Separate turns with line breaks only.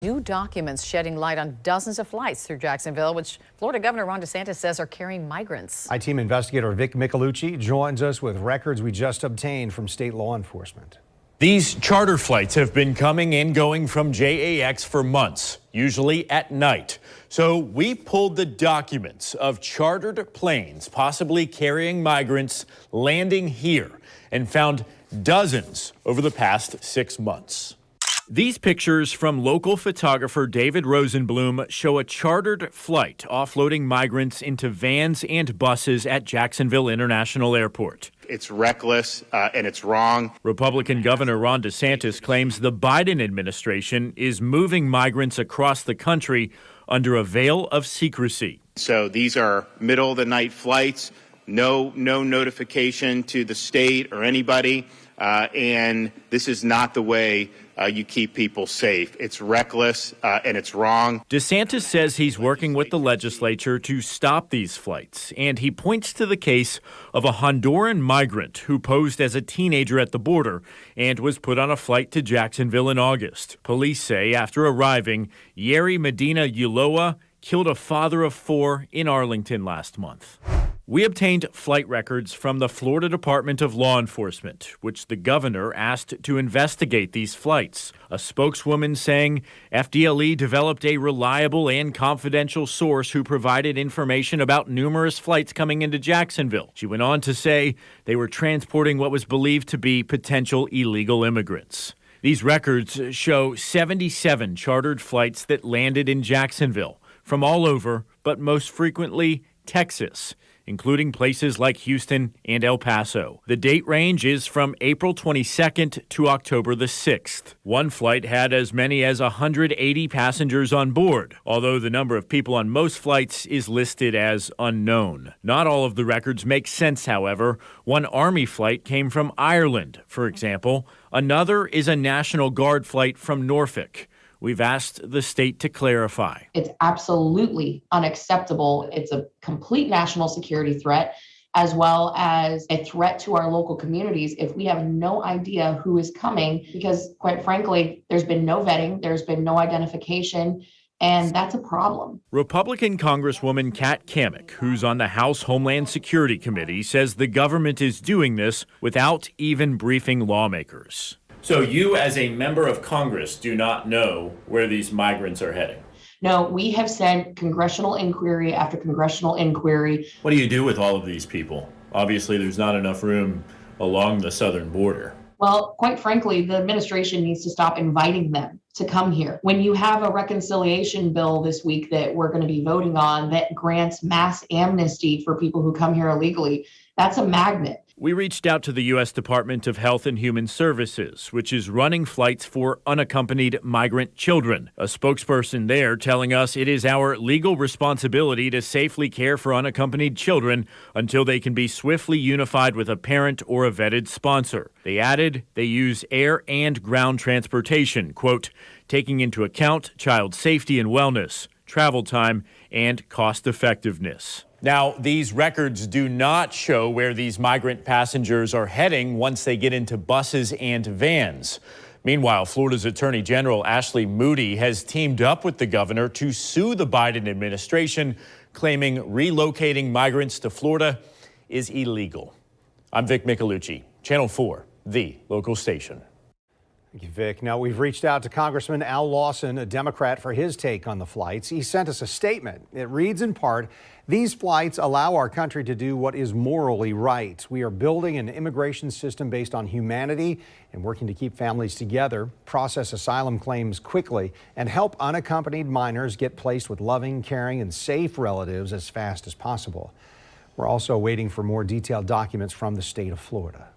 New documents shedding light on dozens of flights through Jacksonville, which Florida Governor Ron DeSantis says are carrying migrants.
I-Team investigator Vic Micolucci joins us with records we just obtained from state law enforcement.
These charter flights have been coming and going from JAX for months, usually at night. So we pulled the documents of chartered planes possibly carrying migrants landing here and found dozens over the past 6 months. These pictures from local photographer David Rosenblum show a chartered flight offloading migrants into vans and buses at Jacksonville International Airport.
It's reckless and it's wrong.
Republican Governor Ron DeSantis claims the Biden administration is moving migrants across the country under a veil of secrecy.
So these are middle of the night flights, no notification to the state or anybody, and this is not the way you keep people safe. It's reckless and it's wrong.
DeSantis says he's working with the legislature to stop these flights, and he points to the case of a Honduran migrant who posed as a teenager at the border and was put on a flight to Jacksonville in August. Police say after arriving, Yeri Medina Ulloa killed a father of 4 in Arlington last month. We obtained flight records from the Florida Department of Law Enforcement, which the governor asked to investigate these flights. A spokeswoman saying FDLE developed a reliable and confidential source who provided information about numerous flights coming into Jacksonville. She went on to say they were transporting what was believed to be potential illegal immigrants. These records show 77 chartered flights that landed in Jacksonville from all over, but most frequently Texas, including places like Houston and El Paso. The date range is from April 22nd to October the 6th. One flight had as many as 180 passengers on board, although the number of people on most flights is listed as unknown. Not all of the records make sense, however. One Army flight came from Ireland, for example. Another is a National Guard flight from Norfolk. We've asked the state to clarify.
It's absolutely unacceptable. It's a complete national security threat, as well as a threat to our local communities if we have no idea who is coming, because quite frankly, there's been no vetting, there's been no identification, and that's a problem.
Republican Congresswoman Kat Cammack, who's on the House Homeland Security Committee, says the government is doing this without even briefing lawmakers. So you, as a member of Congress, do not know where these migrants are heading?
No, we have sent congressional inquiry after congressional inquiry.
What do you do with all of these people? Obviously, there's not enough room along the southern border.
Well, quite frankly, the administration needs to stop inviting them to come here. When you have a reconciliation bill this week that we're going to be voting on that grants mass amnesty for people who come here illegally, that's a magnet.
We reached out to the U.S. Department of Health and Human Services, which is running flights for unaccompanied migrant children. A spokesperson there telling us it is our legal responsibility to safely care for unaccompanied children until they can be swiftly unified with a parent or a vetted sponsor. They added they use air and ground transportation, quote, taking into account child safety and wellness, travel time, and cost effectiveness. Now, these records do not show where these migrant passengers are heading once they get into buses and vans. Meanwhile, Florida's Attorney General Ashley Moody has teamed up with the governor to sue the Biden administration, claiming relocating migrants to Florida is illegal. I'm Vic Micolucci, Channel 4, the local station.
Thank you, Vic. Now, we've reached out to Congressman Al Lawson, a Democrat, for his take on the flights. He sent us a statement. It reads in part, "These flights allow our country to do what is morally right. We are building an immigration system based on humanity and working to keep families together, process asylum claims quickly, and help unaccompanied minors get placed with loving, caring, and safe relatives as fast as possible." We're also waiting for more detailed documents from the state of Florida.